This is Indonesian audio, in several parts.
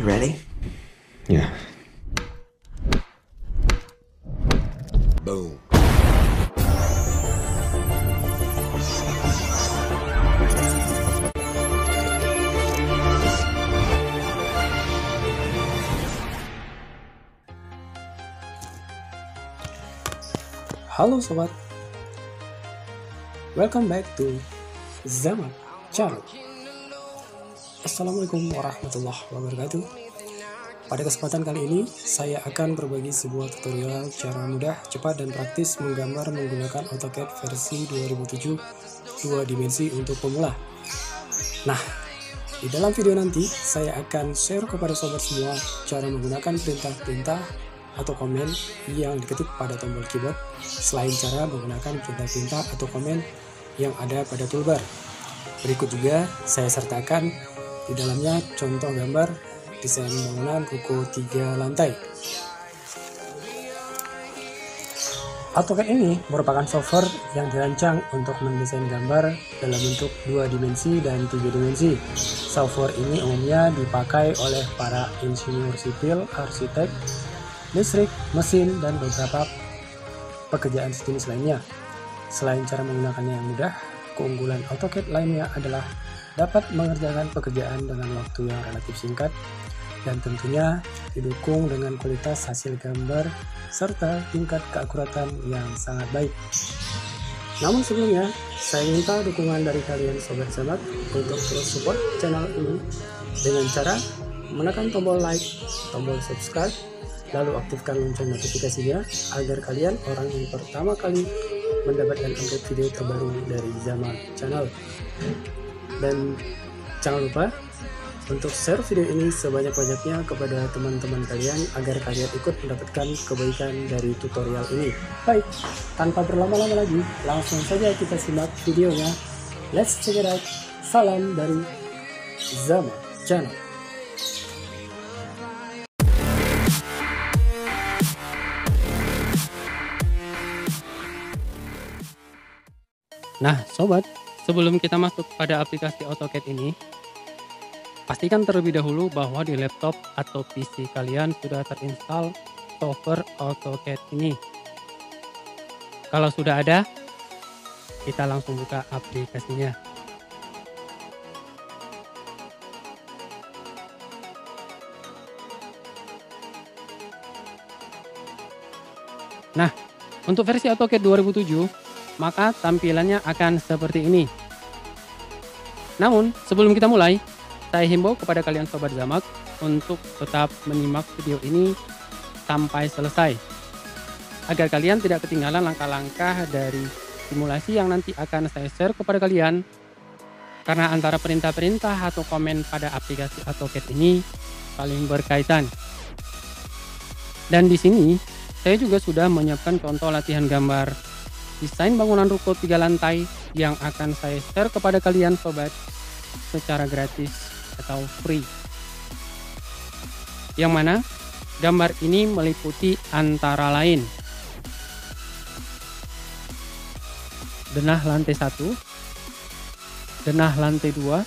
You ready? Yeah. Boom. Halo sobat, welcome back to Zaman Channel. Assalamualaikum warahmatullahi wabarakatuh. Pada kesempatan kali ini, saya akan berbagi sebuah tutorial cara mudah, cepat, dan praktis menggambar menggunakan AutoCAD versi 2007 2 dimensi untuk pemula. Nah, di dalam video nanti, saya akan share kepada sobat semua cara menggunakan perintah-perintah atau komen yang diketik pada tombol keyboard, selain cara menggunakan perintah-perintah atau komen yang ada pada toolbar. Berikut juga saya sertakan di dalamnya contoh gambar desain bangunan ruko 3 lantai. AutoCAD ini merupakan software yang dirancang untuk mendesain gambar dalam bentuk 2 dimensi dan 3 dimensi. Software ini umumnya dipakai oleh para insinyur sipil, arsitek, listrik, mesin, dan beberapa pekerjaan sejenis lainnya. Selain cara menggunakannya yang mudah, keunggulan AutoCAD lainnya adalah dapat mengerjakan pekerjaan dengan waktu yang relatif singkat dan tentunya didukung dengan kualitas hasil gambar serta tingkat keakuratan yang sangat baik. Namun sebelumnya, saya minta dukungan dari kalian Sobat Zamak untuk terus support channel ini dengan cara menekan tombol like, tombol subscribe, lalu aktifkan lonceng notifikasinya agar kalian orang yang pertama kali mendapatkan update video terbaru dari Zaman Channel. Dan jangan lupa untuk share video ini sebanyak-banyaknya kepada teman-teman kalian agar kalian ikut mendapatkan kebaikan dari tutorial ini. Baik, tanpa berlama-lama lagi, langsung saja kita simak videonya. Let's check it out. Salam dari Zaman Channel. Nah sobat, sebelum kita masuk pada aplikasi AutoCAD ini, pastikan terlebih dahulu bahwa di laptop atau PC kalian sudah terinstall software AutoCAD ini. Kalau sudah ada, kita langsung buka aplikasinya. Nah, untuk versi AutoCAD 2007, maka tampilannya akan seperti ini. Namun, sebelum kita mulai, saya himbau kepada kalian Sobat Zamak untuk tetap menyimak video ini sampai selesai, agar kalian tidak ketinggalan langkah-langkah dari simulasi yang nanti akan saya share kepada kalian, karena antara perintah-perintah atau komen pada aplikasi AutoCAD ini saling berkaitan. Dan di sini, saya juga sudah menyiapkan contoh latihan gambar desain bangunan ruko 3 lantai yang akan saya share kepada kalian sobat secara gratis atau free. Yang mana gambar ini meliputi antara lain denah lantai 1, denah lantai 2,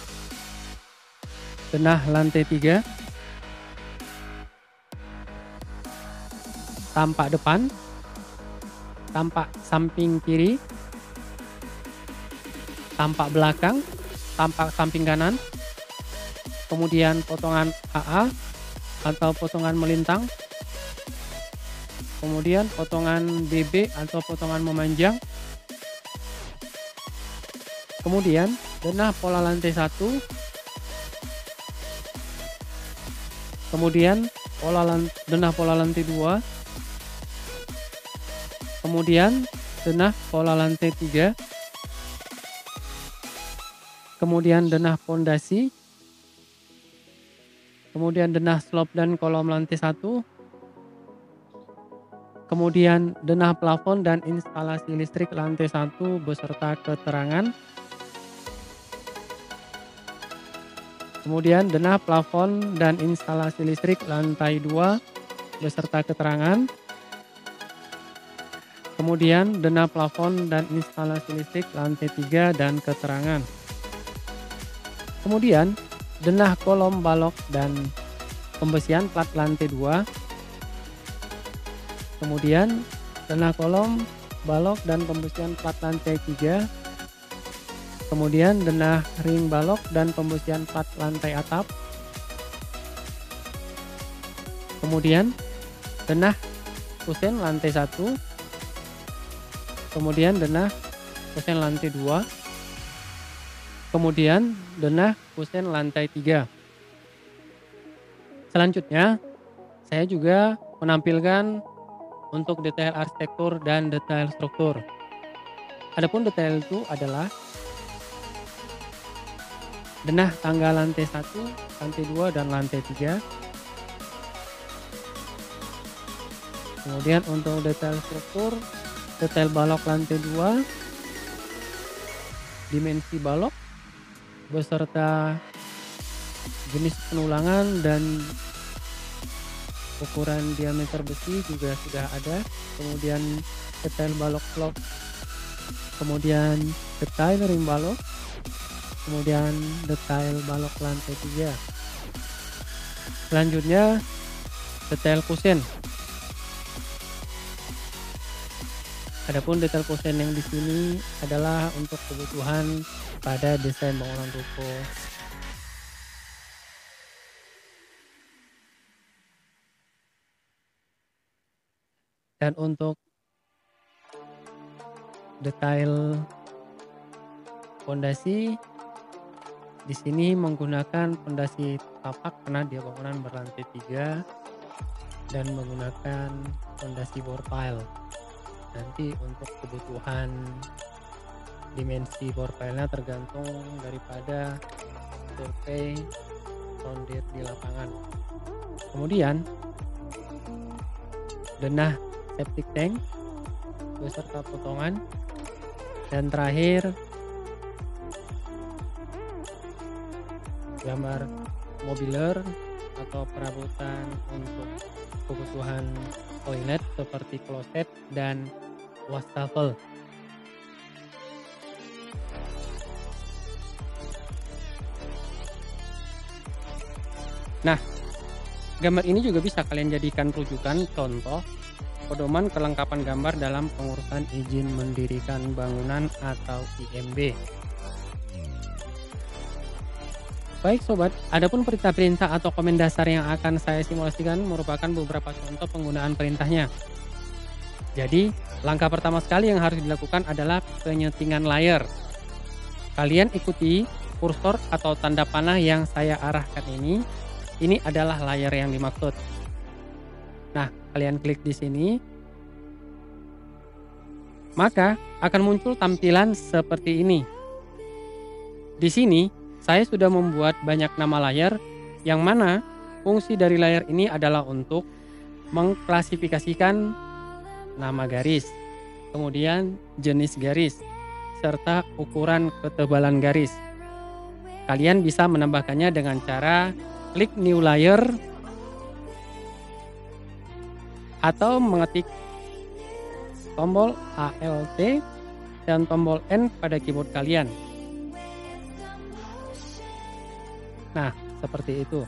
denah lantai 3, tampak depan, tampak samping kiri, tampak belakang, tampak samping kanan, kemudian potongan AA atau potongan melintang, kemudian potongan BB atau potongan memanjang, kemudian denah pola lantai 1, kemudian denah pola lantai 2, kemudian denah pola lantai 3, kemudian denah pondasi, kemudian denah slop dan kolom lantai 1, kemudian denah plafon dan instalasi listrik lantai 1 beserta keterangan, kemudian denah plafon dan instalasi listrik lantai 2 beserta keterangan, kemudian denah plafon dan instalasi listrik lantai 3 dan keterangan. Kemudian denah kolom balok dan pembesian plat lantai 2, kemudian denah kolom, balok dan pembesian plat lantai 3, kemudian denah ring balok dan pembesian plat lantai atap, kemudian denah kusen lantai 1, kemudian denah kusen lantai 2, kemudian denah kusen lantai 3. Selanjutnya, saya juga menampilkan untuk detail arsitektur dan detail struktur. Adapun detail itu adalah denah tangga lantai 1, lantai 2, dan lantai 3. Kemudian untuk detail struktur, detail balok lantai 2, dimensi balok, beserta jenis penulangan dan ukuran diameter besi juga sudah ada. Kemudian detail balok vlog, kemudian detail ring balok, kemudian detail balok lantai 3. Selanjutnya detail kusen. Adapun detail kusen yang di sini adalah untuk kebutuhan pada desain bangunan ruko. Dan untuk detail fondasi di sini menggunakan fondasi tapak karena dia bangunan berlantai 3 dan menggunakan fondasi bore pile. Nanti untuk kebutuhan dimensi bore pile-nya tergantung daripada survei rondir di lapangan. Kemudian denah septic tank beserta potongan, dan terakhir gambar mobiler atau perabotan untuk kebutuhan toilet seperti kloset dan wastafel. Nah, gambar ini juga bisa kalian jadikan rujukan contoh pedoman kelengkapan gambar dalam pengurusan izin mendirikan bangunan atau IMB. Baik sobat, adapun perintah-perintah atau komen dasar yang akan saya simulasikan merupakan beberapa contoh penggunaan perintahnya. Jadi, langkah pertama sekali yang harus dilakukan adalah penyetingan layer. Kalian ikuti kursor atau tanda panah yang saya arahkan ini. Ini adalah layer yang dimaksud. Nah, kalian klik di sini, maka akan muncul tampilan seperti ini. Di sini, saya sudah membuat banyak nama layar, yang mana fungsi dari layar ini adalah untuk mengklasifikasikan nama garis, kemudian jenis garis, serta ukuran ketebalan garis. Kalian bisa menambahkannya dengan cara klik new layer atau mengetik tombol Alt dan tombol N pada keyboard kalian. Nah, seperti itu.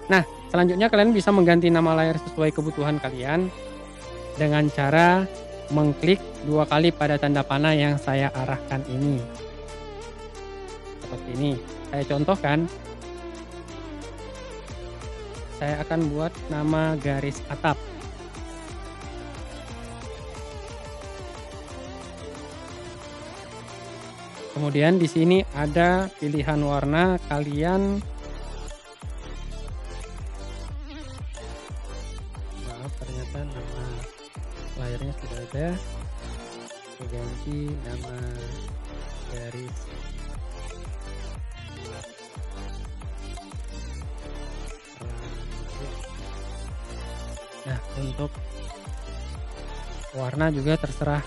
Nah, selanjutnya kalian bisa mengganti nama layar sesuai kebutuhan kalian dengan cara mengklik 2 kali pada tanda panah yang saya arahkan ini. Seperti ini. Saya contohkan. Saya akan buat nama garis atap. Kemudian di sini ada pilihan warna, kalian maaf ternyata nama layarnya sudah ada. Saya ganti nama garis Nah, untuk warna juga terserah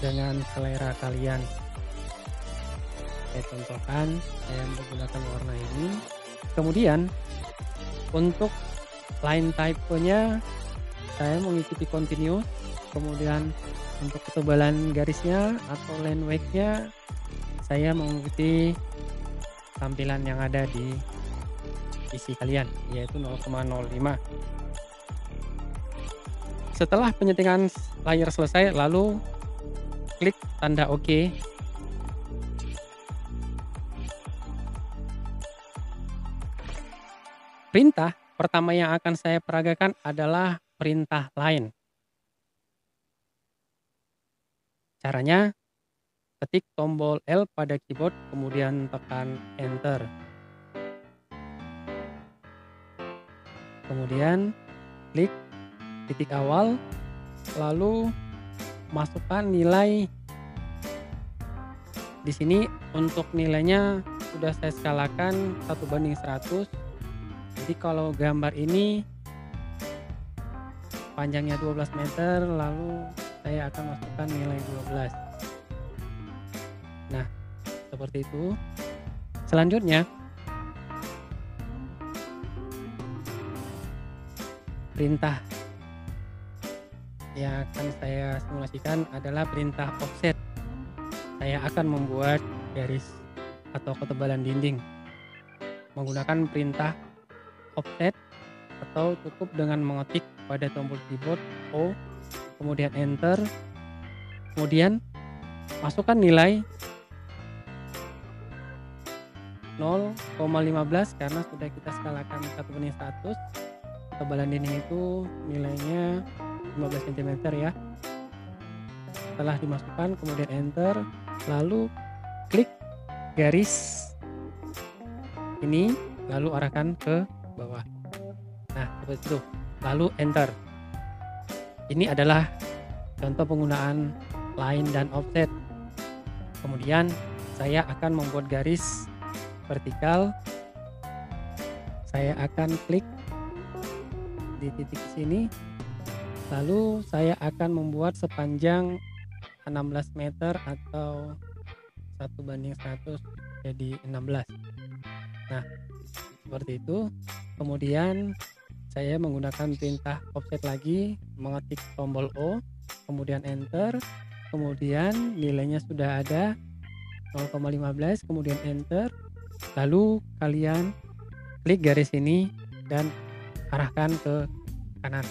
dengan selera kalian. Saya contohkan, saya menggunakan warna ini. Kemudian untuk line type-nya saya mengikuti continuous. Kemudian untuk ketebalan garisnya atau line weight-nya saya mengikuti tampilan yang ada di PC kalian, yaitu 0,05. Setelah penyetingan layar selesai, lalu klik tanda OK. Perintah pertama yang akan saya peragakan adalah perintah line. Caranya, ketik tombol L pada keyboard, kemudian tekan Enter. Kemudian klik titik awal, lalu masukkan nilai. Di sini untuk nilainya sudah saya skalakan 1:100. Jadi kalau gambar ini panjangnya 12 meter, lalu saya akan masukkan nilai 12. Nah, seperti itu. Selanjutnya, perintah yang akan saya simulasikan adalah perintah offset. Saya akan membuat garis atau ketebalan dinding menggunakan perintah offset, atau cukup dengan mengetik pada tombol keyboard O, kemudian Enter, kemudian masukkan nilai 0,15 karena sudah kita skalakan 1:100. Ketebalan dinding itu nilainya 15 cm ya. Setelah dimasukkan kemudian Enter, lalu klik garis ini, lalu arahkan ke bawah. Nah, seperti itu. Lalu Enter. Ini adalah contoh penggunaan line dan offset. Kemudian saya akan membuat garis vertikal. Saya akan klik di titik sini, lalu saya akan membuat sepanjang 16 meter atau 1:100, jadi 16. Nah, seperti itu. Kemudian saya menggunakan perintah offset lagi, mengetik tombol O, kemudian Enter, kemudian nilainya sudah ada 0,15, kemudian Enter, lalu kalian klik garis ini dan arahkan ke kanan.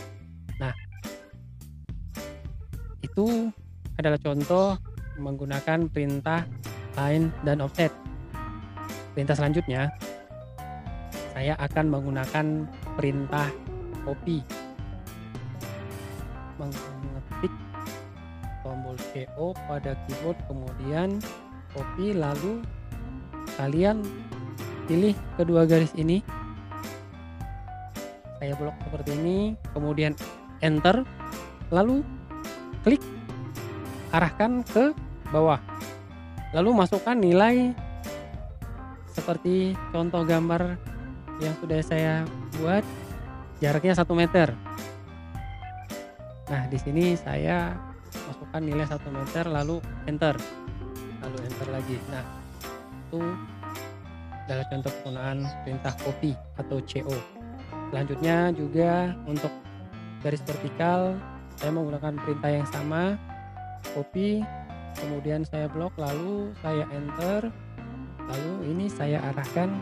Nah, itu adalah contoh menggunakan perintah line dan offset. Perintah selanjutnya, saya akan menggunakan perintah copy. Mengetik tombol CO pada keyboard, kemudian copy, lalu kalian pilih kedua garis ini. Saya blok seperti ini, kemudian Enter, lalu klik arahkan ke bawah, lalu masukkan nilai seperti contoh gambar yang sudah saya buat, jaraknya 1 meter. Nah, di sini saya masukkan nilai 1 meter, lalu Enter, lalu Enter lagi. Nah, itu adalah contoh penggunaan perintah copy atau CO. Selanjutnya juga untuk garis vertikal, saya menggunakan perintah yang sama, copy, kemudian saya blok, lalu saya Enter, lalu ini saya arahkan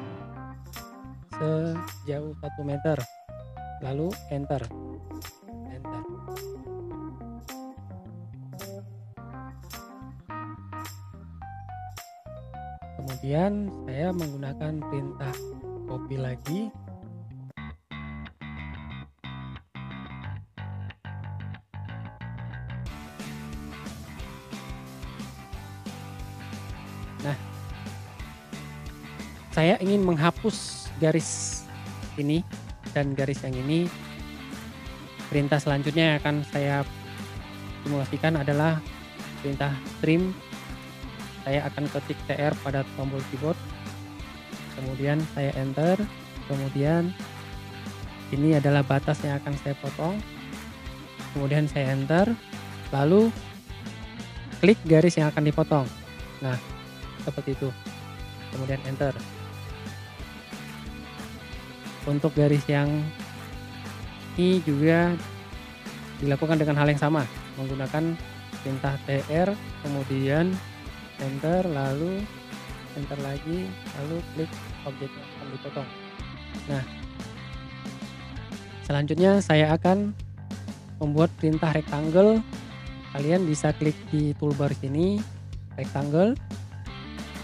sejauh 1 meter, lalu Enter. Kemudian saya menggunakan perintah copy lagi, nah, saya ingin menghapus garis ini dan garis yang ini. Perintah selanjutnya yang akan saya simulasikan adalah perintah trim. Saya akan ketik TR pada tombol keyboard, kemudian saya Enter, kemudian ini adalah batas yang akan saya potong, kemudian saya Enter, lalu klik garis yang akan dipotong. Nah, seperti itu, kemudian Enter. Untuk garis yang ini juga dilakukan dengan hal yang sama, menggunakan perintah TR, kemudian Enter, lalu Enter lagi, lalu klik objek yang akan dipotong. Nah, selanjutnya saya akan membuat perintah rectangle. Kalian bisa klik di toolbar sini, rectangle,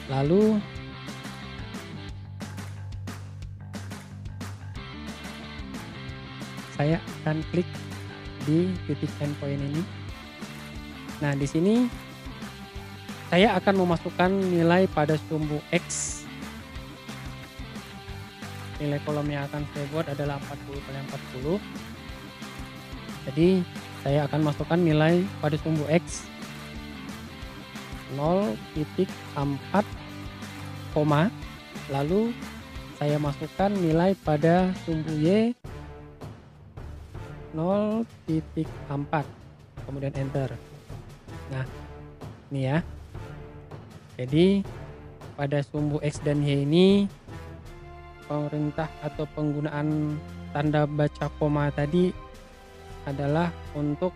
lalu saya akan klik di titik endpoint ini. Nah, di sini saya akan memasukkan nilai pada sumbu X. Nilai kolom yang akan saya buat adalah 40 kali 40. Jadi saya akan masukkan nilai pada sumbu X 0,4, lalu saya masukkan nilai pada sumbu Y 0,4, kemudian enter. Nah, ini ya. Jadi pada sumbu X dan Y ini perintah atau penggunaan tanda baca koma tadi adalah untuk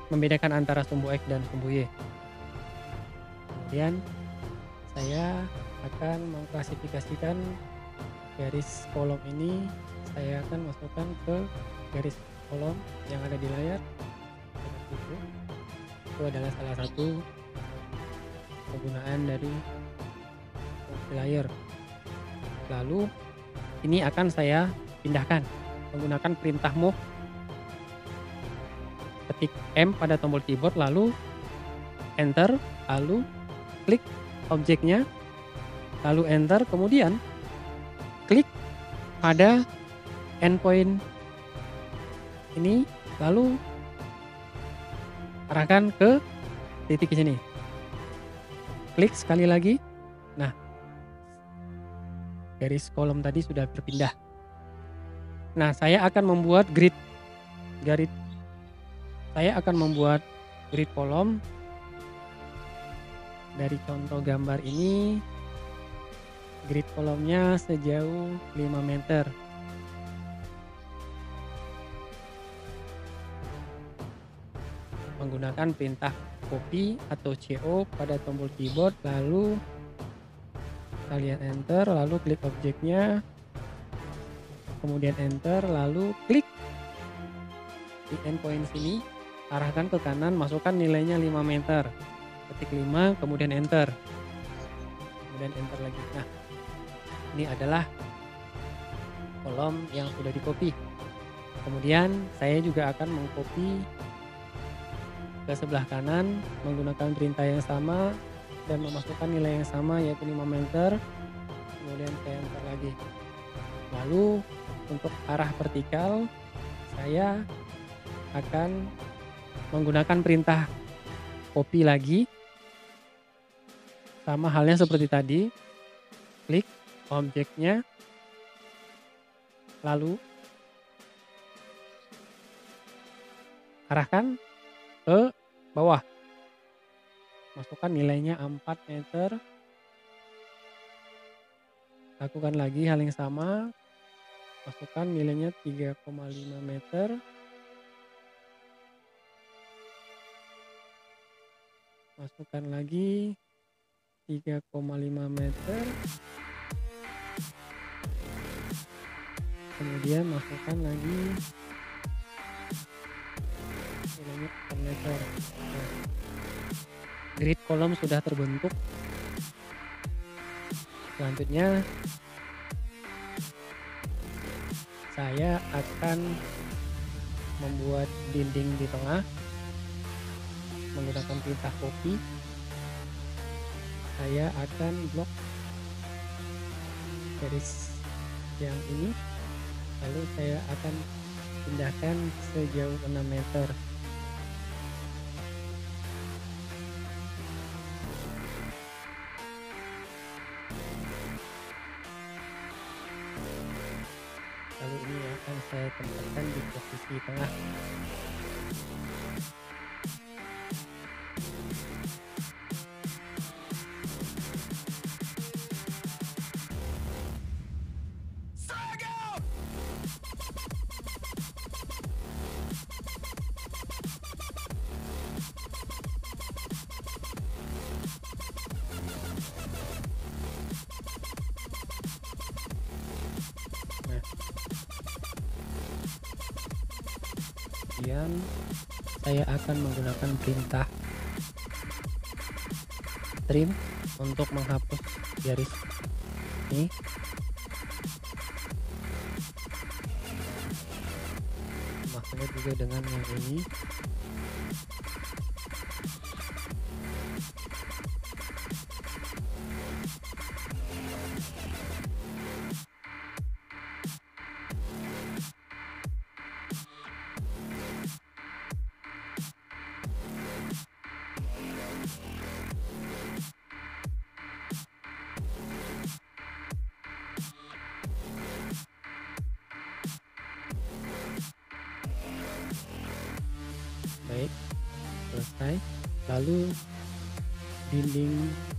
membedakan antara sumbu X dan sumbu Y. Kemudian saya akan mengklasifikasikan garis kolom ini, saya akan masukkan ke garis kolom yang ada di layar. Itu adalah salah satu penggunaan dari fungsi layer. Lalu ini akan saya pindahkan menggunakan perintah move. Ketik M pada tombol keyboard, lalu enter, lalu klik objeknya, lalu enter, kemudian klik pada endpoint ini, lalu arahkan ke titik sini. Klik sekali lagi. Nah, garis kolom tadi sudah berpindah. Nah, saya akan membuat grid kolom dari contoh gambar ini. Grid kolomnya sejauh 5 meter. Menggunakan perintah copy atau CO pada tombol keyboard, lalu kalian enter, lalu klik objeknya, kemudian enter, lalu klik di endpoint sini, arahkan ke kanan, masukkan nilainya 5 meter, ketik 5, kemudian enter, kemudian enter lagi. Nah, ini adalah kolom yang sudah di copy. Kemudian saya juga akan mengcopy ke sebelah kanan menggunakan perintah yang sama dan memasukkan nilai yang sama, yaitu 5 meter, kemudian saya enter lagi. Lalu untuk arah vertikal saya akan menggunakan perintah copy lagi, sama halnya seperti tadi. Klik objeknya, lalu arahkan ke bawah, masukkan nilainya 4 meter, lakukan lagi hal yang sama, masukkan nilainya 3,5 meter, masukkan lagi 3,5 meter, kemudian masukkan lagi nilainya 4 meter. Nah, grid kolom sudah terbentuk. Selanjutnya saya akan membuat dinding di tengah menggunakan perintah copy. Saya akan blok garis yang ini, lalu saya akan pindahkan sejauh 6 meter. Lalu ini akan saya tempatkan di posisi tengah. kemudian saya akan menggunakan perintah trim untuk menghapus garis ini. Maksudnya juga dengan yang ini. Baik, selesai. Lalu dinding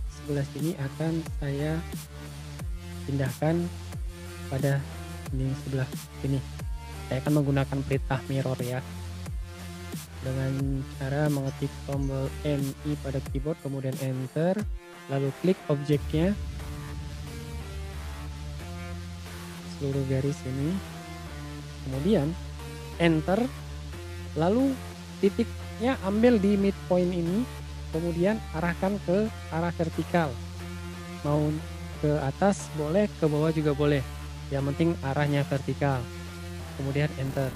sebelah sini akan saya pindahkan pada dinding sebelah sini. Saya akan menggunakan perintah mirror ya, dengan cara mengetik tombol MI pada keyboard, kemudian enter, lalu klik objeknya, seluruh garis ini, kemudian enter, lalu titiknya ambil di midpoint ini, kemudian arahkan ke arah vertikal. Mau ke atas boleh, ke bawah juga boleh. Yang penting arahnya vertikal. Kemudian enter.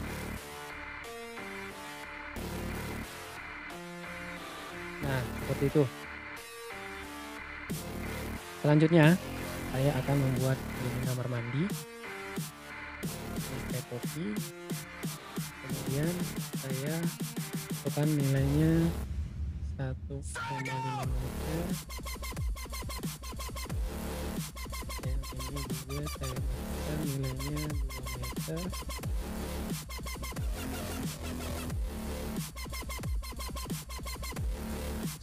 Nah, seperti itu. Selanjutnya, saya akan membuat ini kamar mandi. Ini saya copy. Kemudian saya tentukan nilainya 1,5 meter. Yang ini juga saya masukkan nilainya 2 meter.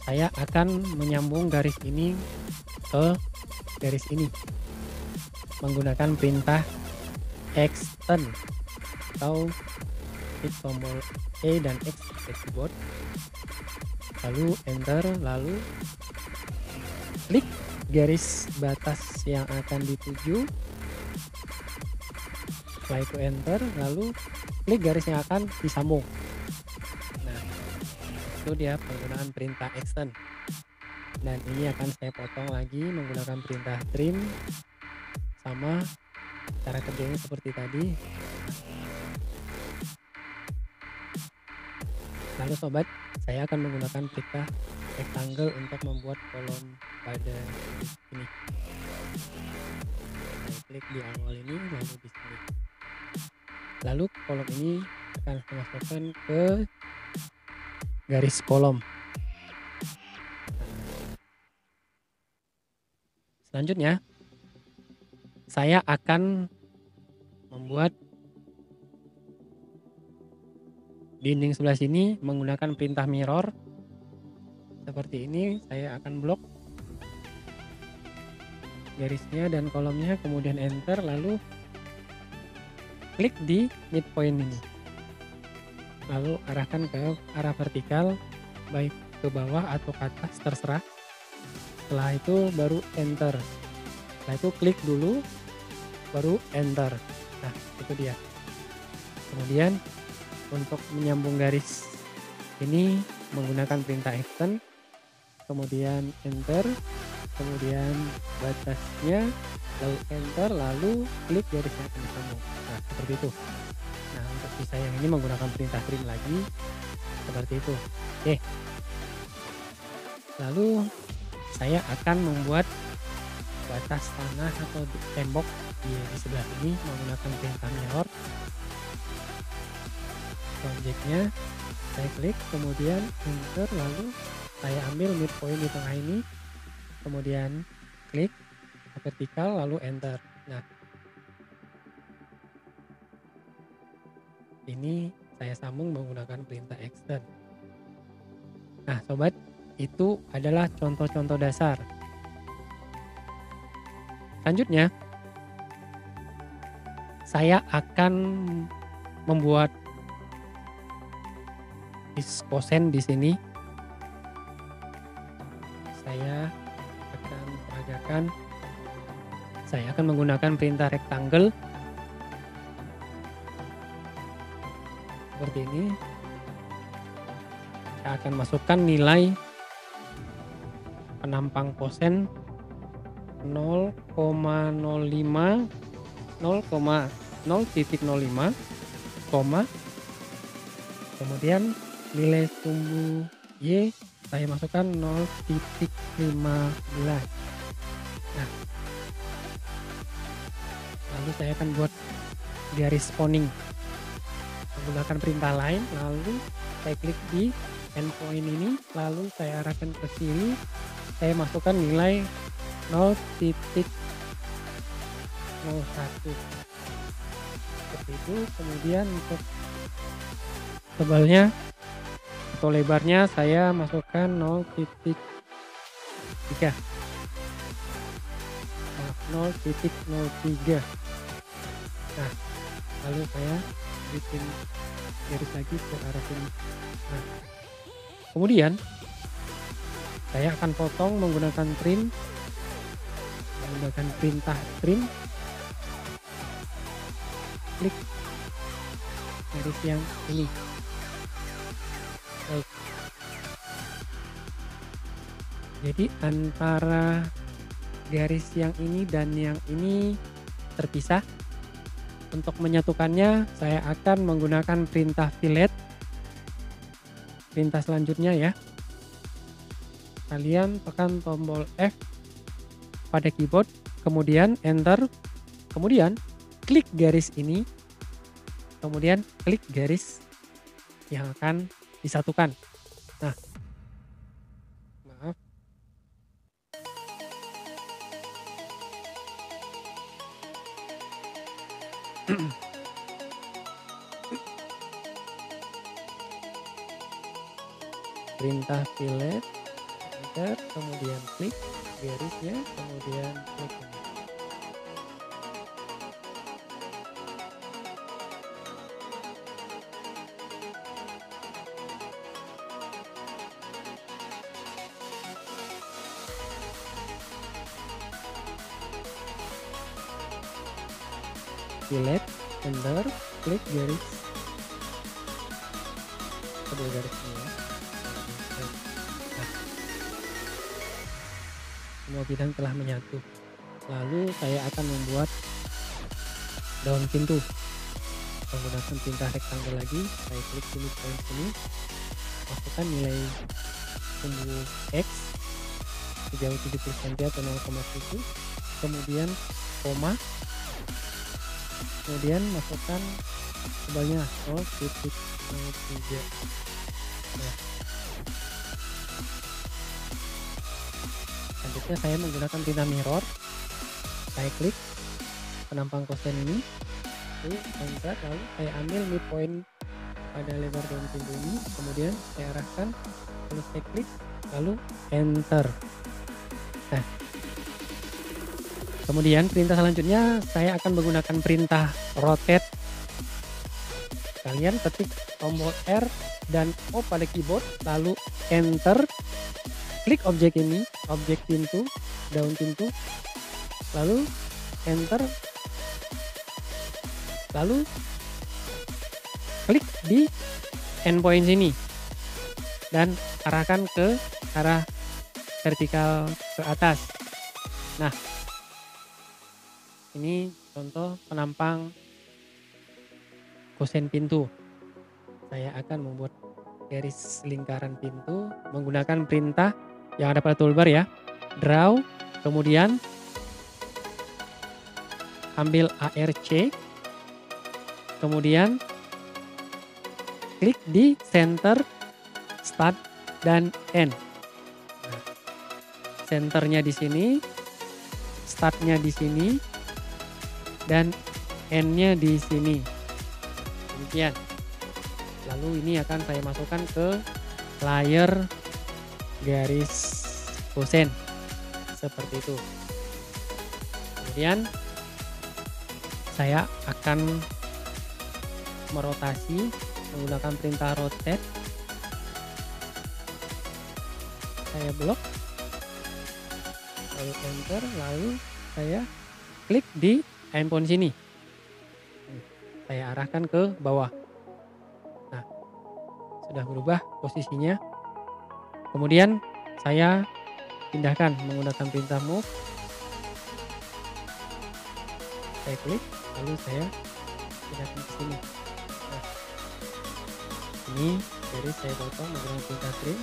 Saya akan menyambung garis ini ke garis ini menggunakan perintah extend atau klik tombol E dan X di keyboard, lalu enter, lalu klik garis batas yang akan dituju, setelah itu enter, lalu klik garis yang akan disambung. Nah, itu dia penggunaan perintah extend. Dan ini akan saya potong lagi menggunakan perintah trim, sama cara kerjanya seperti tadi. Lalu sobat, saya akan menggunakan perintah rectangle untuk membuat kolom pada ini. Saya klik di awal ini, lalu di sini. Lalu kolom ini akan saya masukkan ke garis kolom. Selanjutnya, saya akan membuat dinding sebelah sini menggunakan perintah mirror. Seperti ini, saya akan blok garisnya dan kolomnya, kemudian enter, lalu klik di midpoint ini. Lalu arahkan ke arah vertikal, baik ke bawah atau ke atas, terserah. Setelah itu baru enter. Setelah itu klik dulu, baru enter. Nah, itu dia. Kemudian untuk menyambung garis ini menggunakan perintah extend, kemudian enter, kemudian batasnya, lalu enter, lalu klik garis yang akan disambung. Nah, seperti itu. Nah, untuk sisa yang ini menggunakan perintah trim lagi, seperti itu. Oke. Lalu saya akan membuat batas tanah atau tembok di sebelah ini menggunakan perintah mirror. Objeknya saya klik, kemudian enter, lalu saya ambil midpoint di tengah ini, kemudian klik vertikal, lalu enter. Nah, ini saya sambung menggunakan perintah extend. Nah, sobat, itu adalah contoh-contoh dasar. Selanjutnya, saya akan membuat kosen di sini. Saya akan peragakan. Saya akan menggunakan perintah rectangle seperti ini. saya akan masukkan nilai penampang kosen 0,05 0,0.05, kemudian nilai sumbu Y saya masukkan 0,15. Nah, lalu saya akan buat garis spawning menggunakan perintah lain, lalu saya klik di endpoint ini, lalu saya arahkan ke sini, saya masukkan nilai 0,01 seperti itu. Kemudian untuk tebalnya atau lebarnya saya masukkan 0,3. 0,03. Nah, lalu saya bikin garis lagi ke arah sini. Nah, kemudian saya akan potong menggunakan perintah trim. Klik garis yang ini. Baik. Jadi antara garis yang ini dan yang ini terpisah. Untuk menyatukannya saya akan menggunakan perintah fillet. Perintah selanjutnya ya. Kalian tekan tombol F pada keyboard, kemudian enter, kemudian klik garis ini, kemudian klik garis yang akan disatukan. Nah, maaf. Perintah fillet, enter, kemudian klik garisnya, kemudian klik ini. Fillet, enter, klik garis kedua garisnya ya. Nah, semua bidang telah menyatu. Lalu saya akan membuat daun pintu menggunakan perintah rectangle lagi. Saya klik sini, poin sini, masukkan nilai sumbu X sejauh 70 cm atau 0,7, kemudian koma, kemudian masukkan tebalnya 0,03. Nah, selanjutnya saya menggunakan perintah mirror. Saya klik penampang kosen ini, lalu enter, lalu saya ambil midpoint pada lebar daun pintu ini, kemudian saya arahkan, lalu saya klik, lalu enter. Nah, kemudian perintah selanjutnya saya akan menggunakan perintah rotate. Kalian ketik tombol R dan O pada keyboard, lalu enter, klik objek ini, objek pintu, daun pintu, lalu enter, lalu klik di endpoint sini dan arahkan ke arah vertikal ke atas. Nah, ini contoh penampang kosen pintu. Saya akan membuat garis lingkaran pintu menggunakan perintah yang ada pada toolbar ya. Draw, kemudian ambil ARC, kemudian klik di center, start, dan end. Nah, centernya di sini, startnya di sini, dan endnya di sini. Demikian. Lalu ini akan saya masukkan ke layer garis kosen seperti itu. Kemudian saya akan merotasi menggunakan perintah rotate. Saya blok, lalu enter, lalu saya klik di endpoint sini. Saya arahkan ke bawah. Nah, sudah berubah posisinya. Kemudian saya pindahkan menggunakan perintah move. Saya klik, lalu saya pindahkan ke sini. Nah, ini garis saya potong menggunakan perintah trim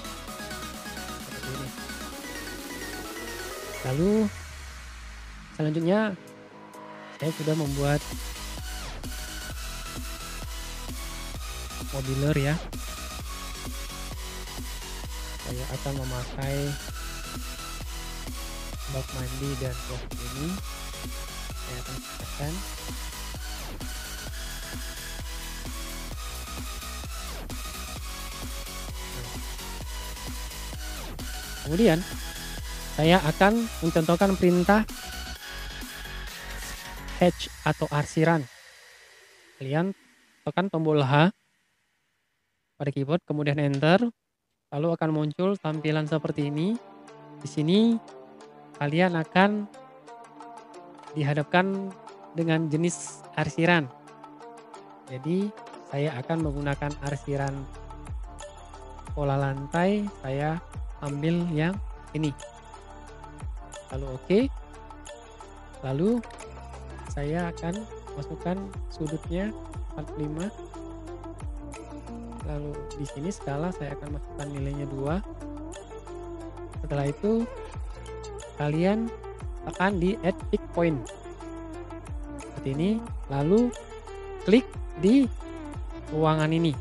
seperti ini. Lalu selanjutnya saya sudah membuat modular ya. Saya akan memakai bak mandi dan closet ini. Saya akan pisahkan. Kemudian saya akan mencontohkan perintah hatch atau arsiran. Kalian tekan tombol H pada keyboard, kemudian enter, lalu akan muncul tampilan seperti ini. Di sini kalian akan dihadapkan dengan jenis arsiran. Jadi saya akan menggunakan arsiran pola lantai, saya ambil yang ini. Lalu oke. Lalu saya akan masukkan sudutnya 45. Lalu di sini skala saya akan masukkan nilainya 2. Setelah itu kalian tekan di add pick point seperti ini, lalu klik di ruangan ini.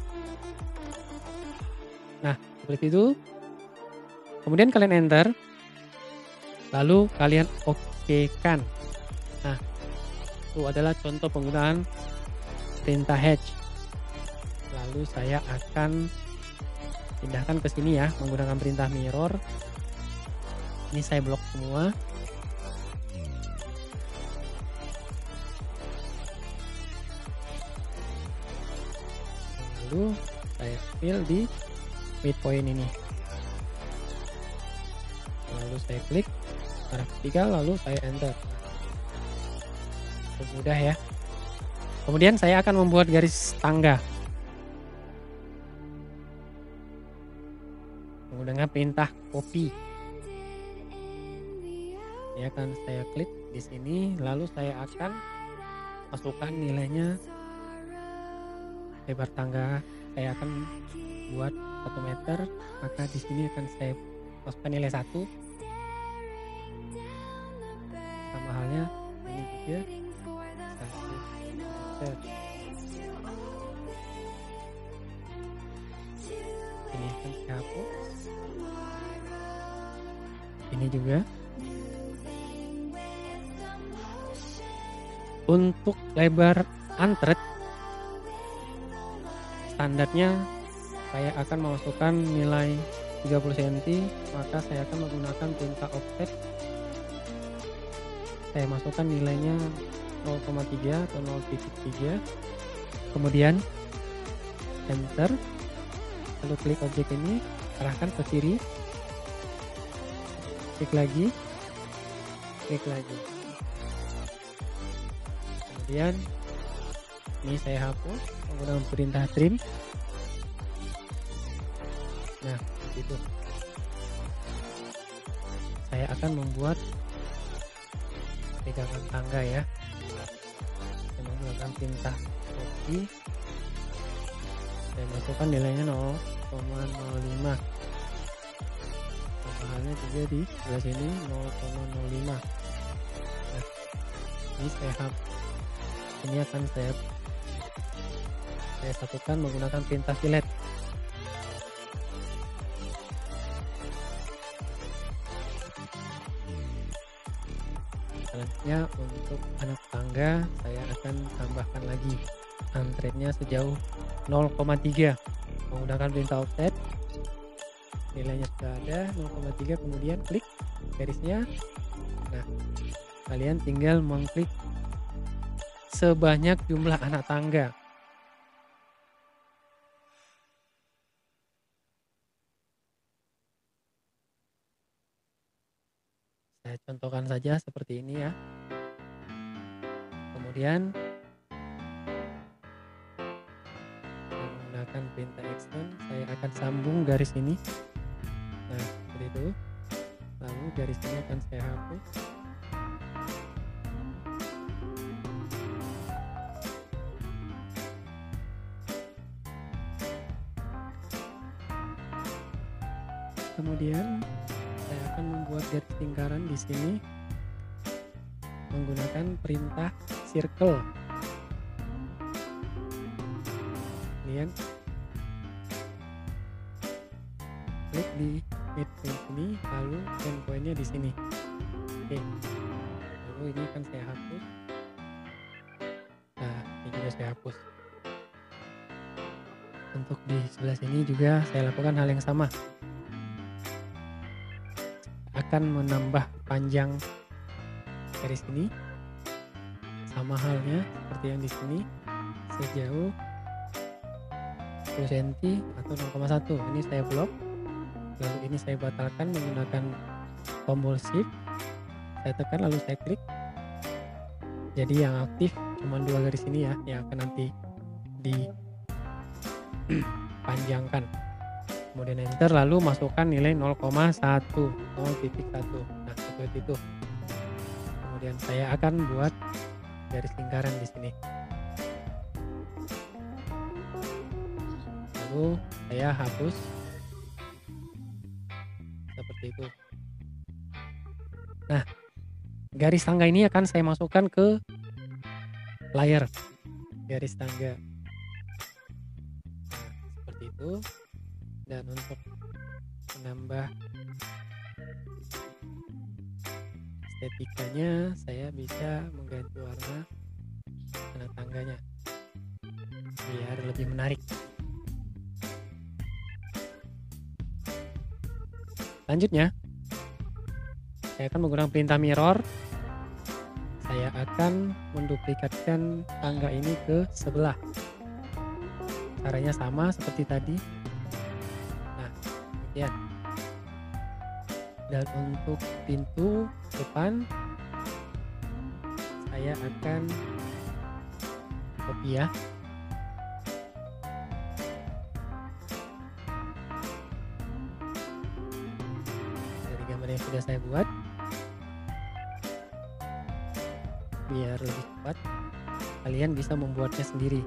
Nah, seperti itu. Kemudian kalian enter, lalu kalian okekan. Nah, itu adalah contoh penggunaan perintah hatch. Lalu saya akan pindahkan ke sini ya menggunakan perintah mirror. Ini saya blok semua. Lalu saya fill di midpoint ini. Lalu saya klik arah ketiga, lalu saya enter. Nah, mudah ya. Kemudian saya akan membuat garis tangga menggunakan perintah copy. Ya kan, saya klik di sini, lalu saya akan masukkan nilainya. Lebar tangga saya akan buat 1 meter, maka di sini akan saya masukkan nilai 1. Sama halnya ini juga 1 meter. Ini akan saya hapus. Ini juga. Untuk lebar antret standarnya saya akan memasukkan nilai 30 cm, maka saya akan menggunakan perintah offset. Saya masukkan nilainya 0,3 atau 0,3, kemudian enter, lalu klik objek ini, arahkan ke kiri, klik lagi, kemudian ini saya hapus menggunakan perintah trim. Nah, itu saya akan membuat pegangan tangga ya. Saya menggunakan perintah copy. Saya masukkan nilainya 0,05. Sama halnya juga di sebelah sini 0,05. Nah, ini saya hapus. Ini akan saya satukan menggunakan perintah fillet. Selanjutnya untuk anak tangga saya akan tambahkan lagi antretnya sejauh 0,3 menggunakan perintah offset. Nilainya sudah ada 0,3, kemudian klik garisnya. Nah, kalian tinggal mengklik sebanyak jumlah anak tangga. Saya contohkan saja seperti ini ya. Kemudian menggunakan perintah extend, saya akan sambung garis ini. Nah, seperti itu. Lalu garis ini akan saya hapus. Kemudian saya akan membuat garis lingkaran di sini menggunakan perintah circle. Kemudian klik di midpoint ini, lalu endpointnya di sini. Oke, lalu ini akan saya hapus. Nah, ini juga saya hapus. Untuk di sebelah sini juga saya lakukan hal yang sama. Akan menambah panjang garis ini, sama halnya seperti yang di sini, sejauh 10 cm atau 0,1. Ini saya blok, lalu ini saya batalkan menggunakan tombol shift. Saya tekan lalu saya klik. Jadi yang aktif cuma 2 garis ini ya, yang akan nanti dipanjangkan. Kemudian enter, lalu masukkan nilai 0,1. Nah, seperti itu. Kemudian saya akan buat garis lingkaran di sini. Lalu saya hapus seperti itu. Nah, garis tangga ini akan saya masukkan ke layar garis tangga. Nah, seperti itu. Dan untuk menambah estetikanya, saya bisa mengganti warna tangganya biar lebih menarik. Selanjutnya, saya akan menggunakan perintah mirror. Saya akan menduplikatkan tangga ini ke sebelah. Caranya sama seperti tadi. Ya. Dan untuk pintu depan saya akan copy ya. Dari gambar yang sudah saya buat, biar lebih cepat kalian bisa membuatnya sendiri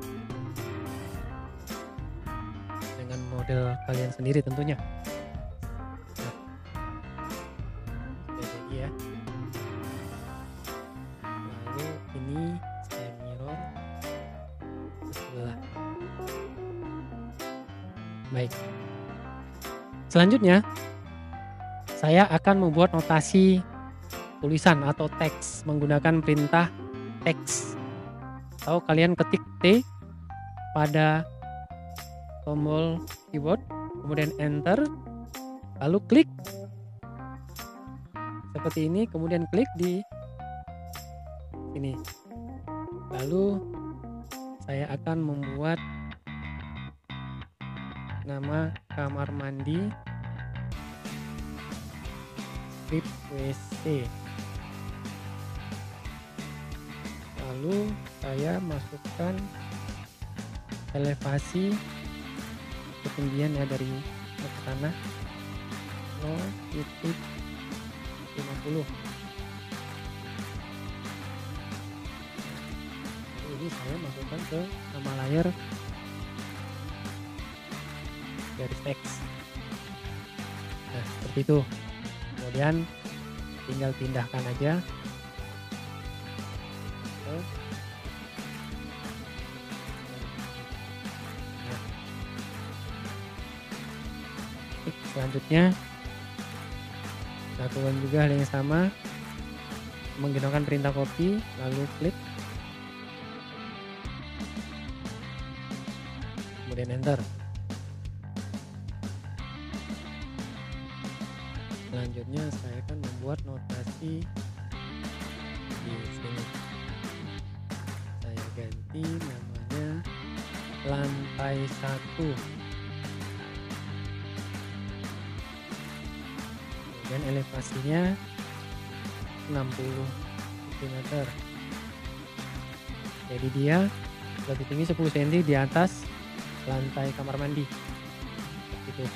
dengan model kalian sendiri tentunya. Ya. Lalu ini saya mirror ke sebelah. Baik. Selanjutnya saya akan membuat notasi tulisan atau teks menggunakan perintah teks. Atau kalian ketik T pada tombol keyboard, kemudian enter, lalu klik seperti ini, kemudian klik di sini. Lalu saya akan membuat nama kamar mandi strip WC. Lalu saya masukkan elevasi ketinggian ya dari tanah 0,50. Ini saya masukkan ke nama layar garis teks. Nah, seperti itu. Kemudian tinggal pindahkan aja ke selanjutnya lakukan juga hal yang sama, menggunakan perintah copy, lalu klik, kemudian enter. Selanjutnya saya akan membuat notasi di sini. Saya ganti namanya lantai 1. Dan elevasinya 60 cm. Jadi dia lebih tinggi 10 cm di atas lantai kamar mandi. Seperti itu.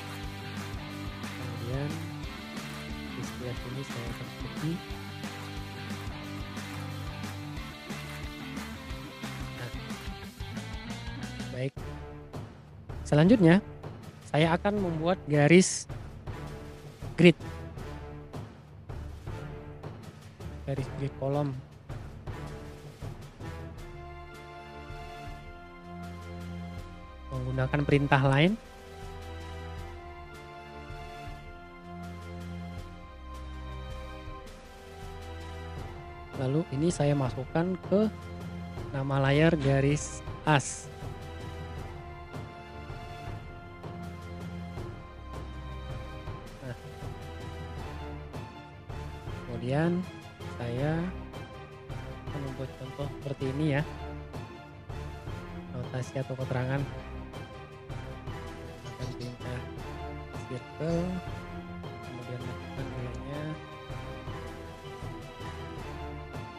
Kemudian Lihat ini saya akan copy. Nah, baik. Selanjutnya, saya akan membuat garis grid. Garis grid kolom. Menggunakan perintah line. Lalu ini saya masukkan ke nama layar garis as. Nah, kemudian saya akan membuat contoh seperti ini ya, notasi atau keterangan. Akan perintah circle, kemudian masukkan nilainya.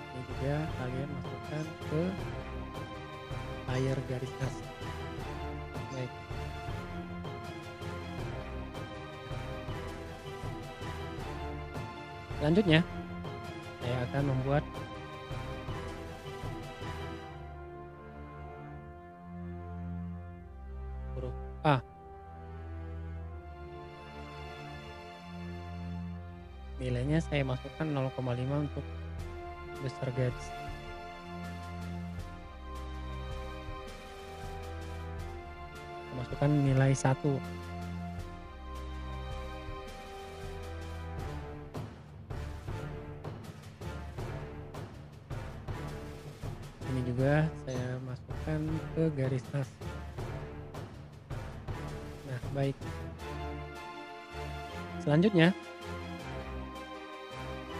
Ini juga kalian masukkan ke layar garis as. Baik. Selanjutnya saya akan membuat huruf A. Nilainya saya masukkan 0,5 untuk besar garis. Masukkan nilai 1. Ini juga saya masukkan ke garis as. Nah, baik. Selanjutnya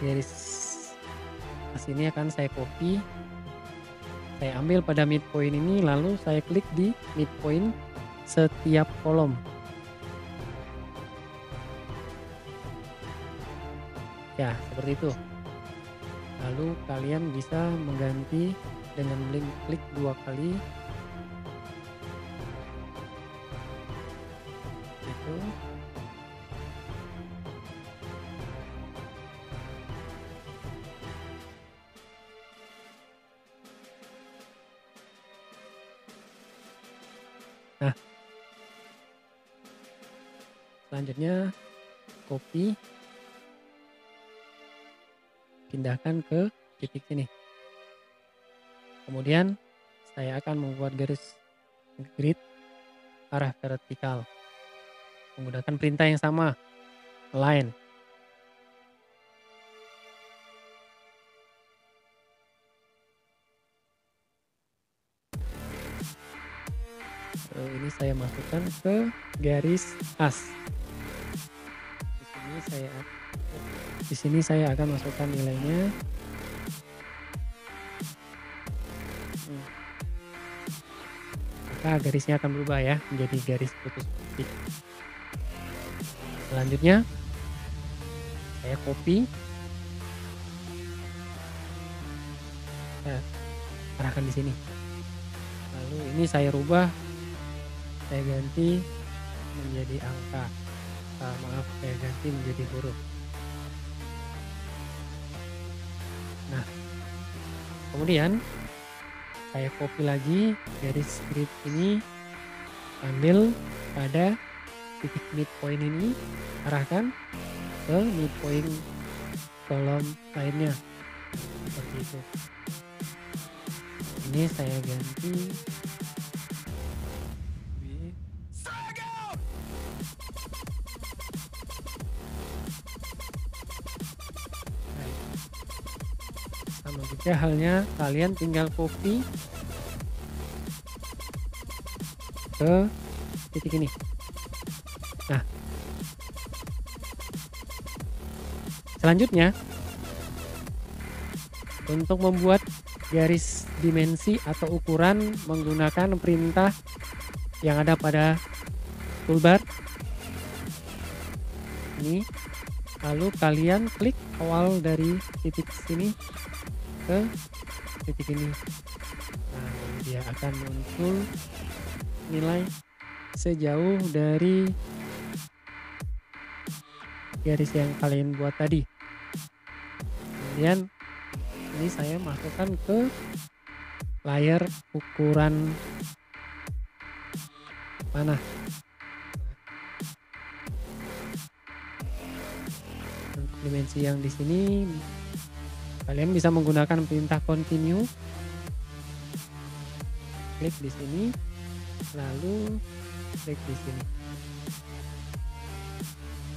garis as ini akan saya copy. Saya ambil pada midpoint ini, lalu saya klik di midpoint setiap kolom. Ya, seperti itu. Lalu kalian bisa mengganti dengan klik 2 kali. Itu. Nah, selanjutnya copy, pindahkan ke titik sini. Kemudian saya akan membuat garis grid arah vertikal menggunakan perintah yang sama, line. Ini saya masukkan ke garis as. Di sini saya akan masukkan nilainya. Maka garisnya akan berubah ya, menjadi garis putus titik. Selanjutnya saya copy, saya arahkan di sini. Lalu ini saya rubah, saya ganti menjadi angka. Maaf, saya ganti menjadi huruf. Nah, kemudian saya copy lagi garis grid ini, ambil pada titik midpoint ini, arahkan ke midpoint kolom lainnya, seperti itu. Ini saya ganti sama juga halnya, kalian tinggal copy ke titik ini. Nah, selanjutnya untuk membuat garis dimensi atau ukuran menggunakan perintah yang ada pada toolbar ini, lalu kalian klik awal dari titik sini ke titik ini. Nah, dia akan muncul nilai sejauh dari garis yang kalian buat tadi. Kemudian ini saya masukkan ke layar ukuran panah. Untuk dimensi yang di sini kalian bisa menggunakan perintah continue. Klik di sini, lalu klik di sini.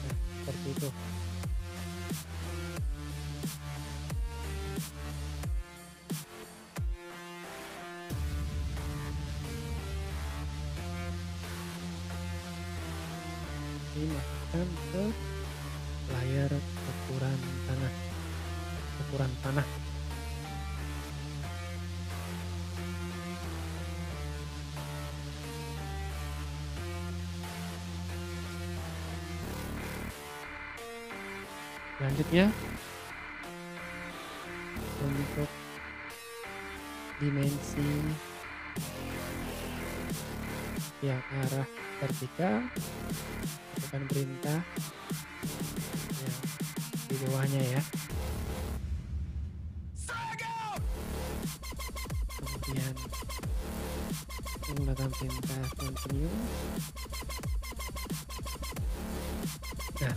Nah, seperti itu. Dimasukkan ke layar ukuran panah. Selanjutnya untuk dimensi yang arah vertikal, bukan perintah yang di bawahnya ya. Kemudian menggunakan perintah continue. Nah,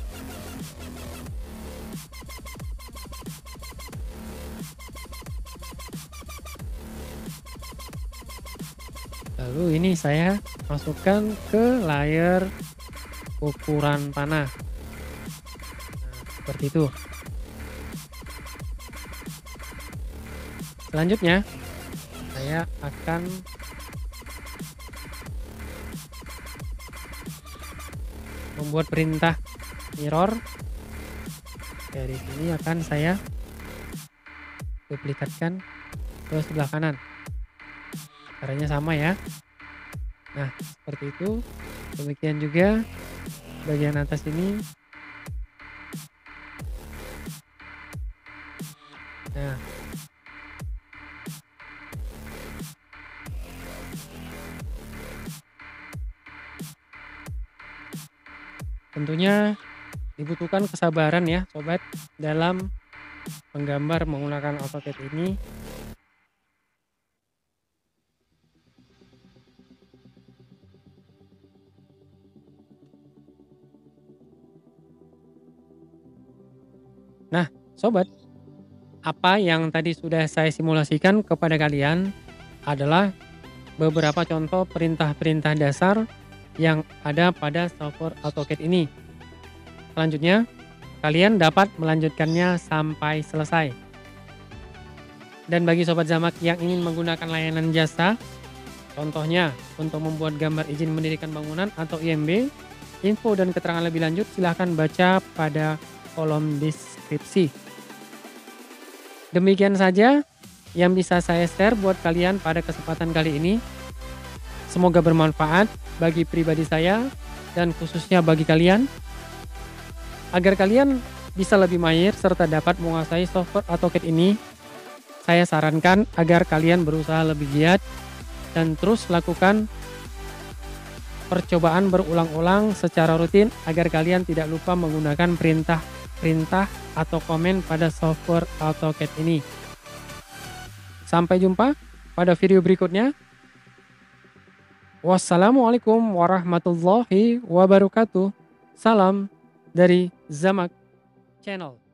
lalu ini saya masukkan ke layar ukuran panah. Nah, seperti itu. Selanjutnya saya akan membuat perintah mirror. Dari sini akan saya duplikatkan ke sebelah kanan. Caranya sama ya. Nah, seperti itu. Demikian juga bagian atas ini. Nah, tentunya dibutuhkan kesabaran ya sobat dalam menggambar menggunakan AutoCAD ini. Nah, sobat, apa yang tadi sudah saya simulasikan kepada kalian adalah beberapa contoh perintah-perintah dasar yang ada pada software AutoCAD ini. Selanjutnya, kalian dapat melanjutkannya sampai selesai. Dan bagi sobat Zamak yang ingin menggunakan layanan jasa, contohnya untuk membuat gambar izin mendirikan bangunan atau IMB, info dan keterangan lebih lanjut silahkan baca pada kolom deskripsi. Demikian saja yang bisa saya share buat kalian pada kesempatan kali ini. Semoga bermanfaat bagi pribadi saya dan khususnya bagi kalian, agar kalian bisa lebih mahir serta dapat menguasai software AutoCAD ini. Saya sarankan agar kalian berusaha lebih giat dan terus lakukan percobaan berulang-ulang secara rutin agar kalian tidak lupa menggunakan perintah atau komen pada software AutoCAD ini. Sampai jumpa pada video berikutnya. Wassalamualaikum warahmatullahi wabarakatuh. Salam dari Zamak Channel.